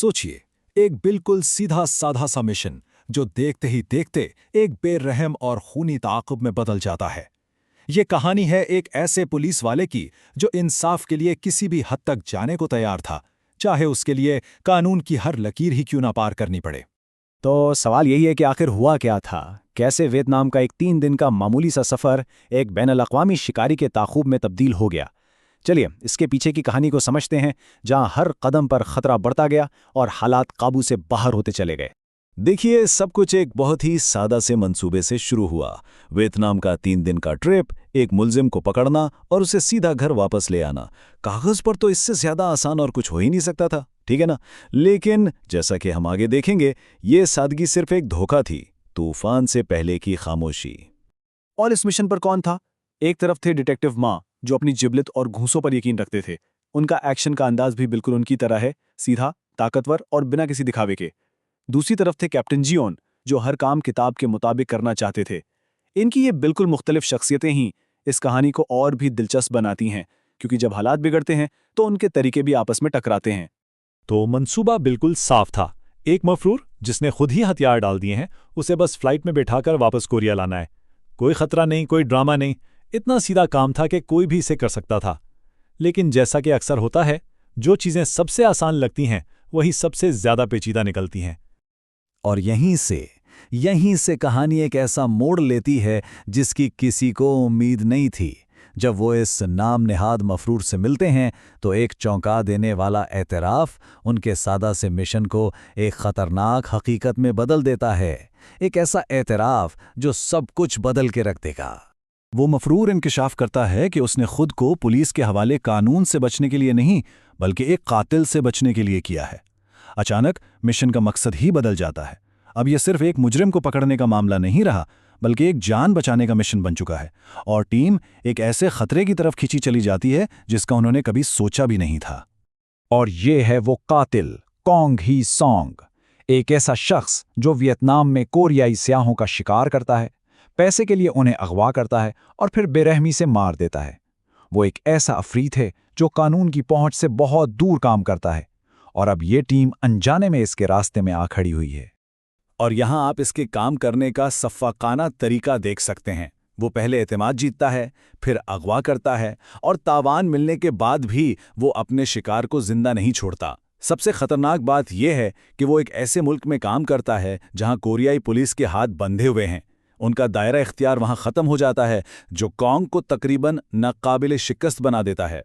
सोचिए, एक बिल्कुल सीधा साधा सा मिशन जो देखते ही देखते एक बेरहम और खूनी ताक़ुब में बदल जाता है। ये कहानी है एक ऐसे पुलिस वाले की जो इंसाफ के लिए किसी भी हद तक जाने को तैयार था, चाहे उसके लिए कानून की हर लकीर ही क्यों ना पार करनी पड़े। तो सवाल यही है कि आखिर हुआ क्या था? कैसे वियतनाम का एक 3 दिन का मामूली सा सफ़र एक बैनुल-अक़वामी शिकारी के ताक़ुब में तब्दील हो गया? चलिए, इसके पीछे की कहानी को समझते हैं, जहां हर कदम पर खतरा बढ़ता गया और हालात काबू से बाहर होते चले गए। देखिए, सब कुछ एक बहुत ही सादा से मंसूबे से शुरू हुआ। वियतनाम का 3 दिन का ट्रिप, एक मुलजिम को पकड़ना और उसे सीधा घर वापस ले आना। कागज पर तो इससे ज्यादा आसान और कुछ हो ही नहीं सकता था, ठीक है ना? लेकिन जैसा कि हम आगे देखेंगे, ये सादगी सिर्फ एक धोखा थी, तूफान से पहले की खामोशी। और इस मिशन पर कौन था? एक तरफ थे डिटेक्टिव मा, जो अपनी जिबलियत और घूंसों पर यकीन रखते थे। उनका एक्शन का अंदाज भी बिल्कुल उनकी तरह है, सीधा, ताकतवर और बिना किसी दिखावे के। दूसरी तरफ थे कैप्टन जियोन, जो हर काम किताब के मुताबिक करना चाहते थे। इनकी ये बिल्कुल मुख्तलिफ शख्सियतें ही इस कहानी को और भी दिलचस्प बनाती हैं, क्योंकि जब हालात बिगड़ते हैं तो उनके तरीके भी आपस में टकराते हैं। तो मंसूबा बिल्कुल साफ था। एक मफरूर जिसने खुद ही हथियार डाल दिए हैं, उसे बस फ्लाइट में बैठाकर वापस कोरिया लाना है। कोई खतरा नहीं, कोई ड्रामा नहीं, इतना सीधा काम था कि कोई भी इसे कर सकता था। लेकिन जैसा कि अक्सर होता है, जो चीज़ें सबसे आसान लगती हैं वही सबसे ज़्यादा पेचीदा निकलती हैं। और यहीं से कहानी एक ऐसा मोड़ लेती है जिसकी किसी को उम्मीद नहीं थी। जब वो इस नाम नेहाद मफरूर से मिलते हैं तो एक चौंका देने वाला एतराफ़ उनके सादा से मिशन को एक ख़तरनाक हकीकत में बदल देता है। एक ऐसा एतराफ़ जो सब कुछ बदल के रख देगा। वो मफरूर इंकिशाफ करता है कि उसने खुद को पुलिस के हवाले कानून से बचने के लिए नहीं, बल्कि एक कातिल से बचने के लिए किया है। अचानक मिशन का मकसद ही बदल जाता है। अब यह सिर्फ एक मुजरिम को पकड़ने का मामला नहीं रहा, बल्कि एक जान बचाने का मिशन बन चुका है, और टीम एक ऐसे खतरे की तरफ खींची चली जाती है जिसका उन्होंने कभी सोचा भी नहीं था। और ये है वो कातिल, कॉन्ग ही सॉन्ग, एक ऐसा शख्स जो वियतनाम में कोरियाई स्याहों का शिकार करता है, पैसे के लिए उन्हें अगवा करता है और फिर बेरहमी से मार देता है। वो एक ऐसा अफरीत है जो कानून की पहुंच से बहुत दूर काम करता है, और अब ये टीम अनजाने में इसके रास्ते में आ खड़ी हुई है। और यहां आप इसके काम करने का सफ़ाकाना तरीका देख सकते हैं। वो पहले एतमाद जीतता है, फिर अगवा करता है, और तावान मिलने के बाद भी वो अपने शिकार को जिंदा नहीं छोड़ता। सबसे खतरनाक बात यह है कि वो एक ऐसे मुल्क में काम करता है जहां कोरियाई पुलिस के हाथ बंधे हुए हैं। उनका दायरा इख्तियार वहां ख़त्म हो जाता है, जो कॉन्ग को तकरीबन नाकाबिल शिकस्त बना देता है।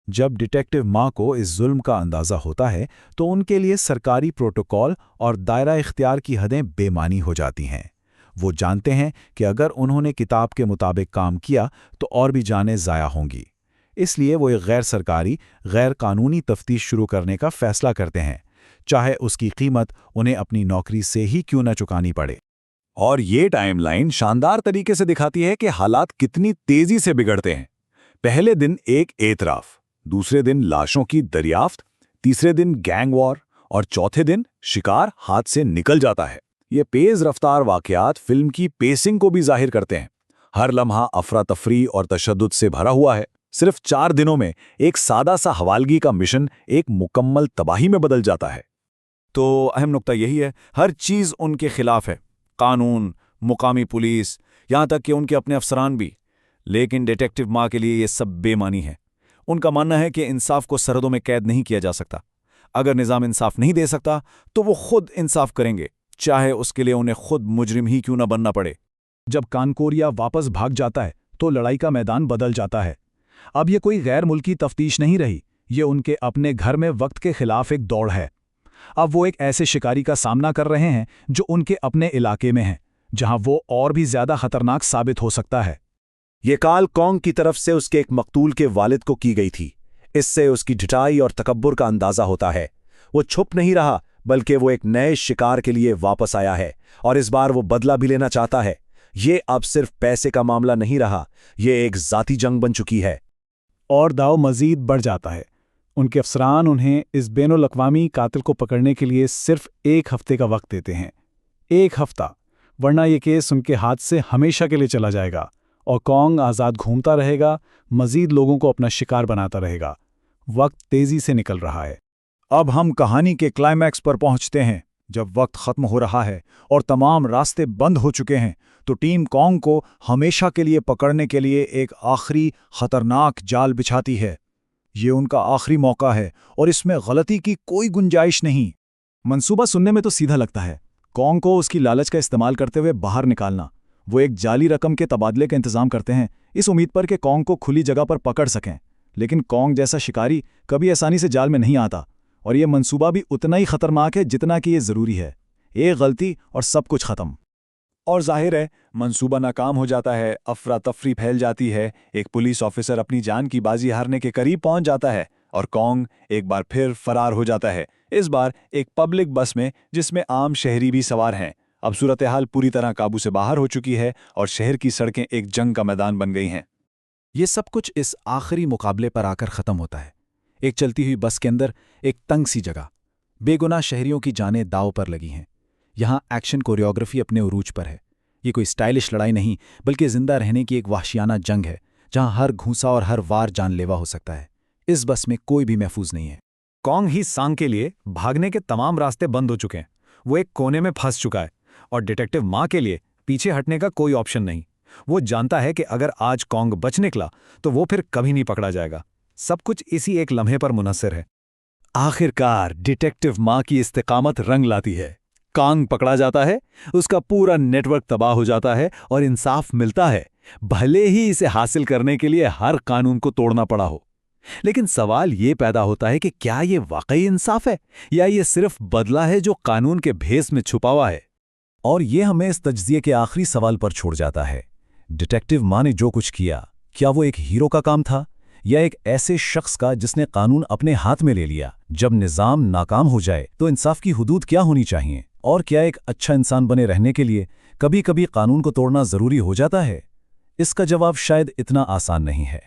जब डिटेक्टिव मा को इस जुल्म का अंदाज़ा होता है तो उनके लिए सरकारी प्रोटोकॉल और दायरा इख्तियार की हदें बेमानी हो जाती हैं। वो जानते हैं कि अगर उन्होंने किताब के मुताबिक काम किया तो और भी जानें ज़ाया होंगी। इसलिए वो एक गैर सरकारी, गैर कानूनी तफ्तीश शुरू करने का फ़ैसला करते हैं, चाहे उसकी कीमत उन्हें अपनी नौकरी से ही क्यों न चुकानी पड़े। और ये टाइमलाइन शानदार तरीके से दिखाती है कि हालात कितनी तेजी से बिगड़ते हैं। पहले दिन एक एतराफ़, दूसरे दिन लाशों की दरियाफ्त, तीसरे दिन गैंग वॉर, और चौथे दिन शिकार हाथ से निकल जाता है। ये तेज रफ्तार वाकयात फिल्म की पेसिंग को भी जाहिर करते हैं। हर लम्हा अफरा तफरी और तशद्दुद से भरा हुआ है। सिर्फ 4 दिनों में एक सादा सा हवालगी का मिशन एक मुकम्मल तबाही में बदल जाता है। तो अहम नुक्ता यही है, हर चीज़ उनके खिलाफ है, कानून, मुकामी पुलिस, यहाँ तक कि उनके अपने अफसरान भी। लेकिन डिटेक्टिव मा के लिए ये सब बेमानी है। उनका मानना है कि इंसाफ को सरहदों में कैद नहीं किया जा सकता। अगर निज़ाम इंसाफ नहीं दे सकता तो वो खुद इंसाफ करेंगे, चाहे उसके लिए उन्हें खुद मुजरिम ही क्यों ना बनना पड़े। जब कानकोरिया वापस भाग जाता है तो लड़ाई का मैदान बदल जाता है। अब ये कोई गैर मुल्की तफ्तीश नहीं रही, ये उनके अपने घर में वक्त के खिलाफ एक दौड़ है। अब वो एक ऐसे शिकारी का सामना कर रहे हैं जो उनके अपने इलाके में है, जहां वो और भी ज्यादा खतरनाक साबित हो सकता है। ये काल कॉन्ग की तरफ से उसके एक मकतूल के वालिद को की गई थी। इससे उसकी ढिठाई और तकब्बुर का अंदाजा होता है। वो छुप नहीं रहा, बल्कि वो एक नए शिकार के लिए वापस आया है, और इस बार वो बदला भी लेना चाहता है। ये अब सिर्फ पैसे का मामला नहीं रहा, ये एक जाती जंग बन चुकी है। और दाव मजीद बढ़ जाता है। उनके अफसरान उन्हें इस बैनुल-अक़वामी कातिल को पकड़ने के लिए सिर्फ 1 हफ्ते का वक्त देते हैं। 1 हफ्ता, वरना ये केस उनके हाथ से हमेशा के लिए चला जाएगा और कॉन्ग आज़ाद घूमता रहेगा, मजीद लोगों को अपना शिकार बनाता रहेगा। वक्त तेजी से निकल रहा है। अब हम कहानी के क्लाइमैक्स पर पहुंचते हैं। जब वक्त खत्म हो रहा है और तमाम रास्ते बंद हो चुके हैं तो टीम कॉन्ग को हमेशा के लिए पकड़ने के लिए एक आखिरी खतरनाक जाल बिछाती है। ये उनका आखिरी मौका है और इसमें गलती की कोई गुंजाइश नहीं। मंसूबा सुनने में तो सीधा लगता है, कॉन्ग को उसकी लालच का इस्तेमाल करते हुए बाहर निकालना। वो एक जाली रकम के तबादले का इंतजाम करते हैं इस उम्मीद पर कि कॉन्ग को खुली जगह पर पकड़ सकें, लेकिन कॉन्ग जैसा शिकारी कभी आसानी से जाल में नहीं आता और ये मंसूबा भी उतना ही खतरनाक है जितना कि ये ज़रूरी है। एक गलती और सब कुछ खत्म। और जाहिर है मंसूबा नाकाम हो जाता है, अफरा तफरी फैल जाती है, एक पुलिस ऑफिसर अपनी जान की बाजी हारने के करीब पहुंच जाता है और कॉन्ग एक बार फिर फरार हो जाता है, इस बार एक पब्लिक बस में जिसमें आम शहरी भी सवार हैं। अब सूरत हाल पूरी तरह काबू से बाहर हो चुकी है और शहर की सड़कें एक जंग का मैदान बन गई हैं। ये सब कुछ इस आखिरी मुकाबले पर आकर ख़त्म होता है। एक चलती हुई बस के अंदर एक तंग सी जगह, बेगुनाह शहरियों की जानें दांव पर लगी हैं। यहाँ एक्शन कोरियोग्राफी अपने उरूज पर है। ये कोई स्टाइलिश लड़ाई नहीं बल्कि जिंदा रहने की एक वहशियाना जंग है जहाँ हर घूंसा और हर वार जानलेवा हो सकता है। इस बस में कोई भी महफूज नहीं है। कॉन्ग ही सांग के लिए भागने के तमाम रास्ते बंद हो चुके हैं। वो एक कोने में फंस चुका है और डिटेक्टिव माँ के लिए पीछे हटने का कोई ऑप्शन नहीं। वो जानता है कि अगर आज कॉन्ग बच निकला तो वो फिर कभी नहीं पकड़ा जाएगा। सब कुछ इसी एक लम्हे पर मुनहसर है। आखिरकार डिटेक्टिव माँ की इस्तेकामत रंग लाती है। कॉन्ग पकड़ा जाता है, उसका पूरा नेटवर्क तबाह हो जाता है और इंसाफ मिलता है, भले ही इसे हासिल करने के लिए हर कानून को तोड़ना पड़ा हो। लेकिन सवाल ये पैदा होता है कि क्या ये वाकई इंसाफ है या ये सिर्फ बदला है जो कानून के भेस में छुपा हुआ है। और ये हमें इस तज्जिए के आखिरी सवाल पर छोड़ जाता है, डिटेक्टिव माँ ने जो कुछ किया, क्या वो एक हीरो का काम था या एक ऐसे शख्स का जिसने कानून अपने हाथ में ले लिया। जब निज़ाम नाकाम हो जाए तो इंसाफ की हुदूद क्या होनी चाहिए, और क्या एक अच्छा इंसान बने रहने के लिए कभी कभी कानून को तोड़ना ज़रूरी हो जाता है? इसका जवाब शायद इतना आसान नहीं है।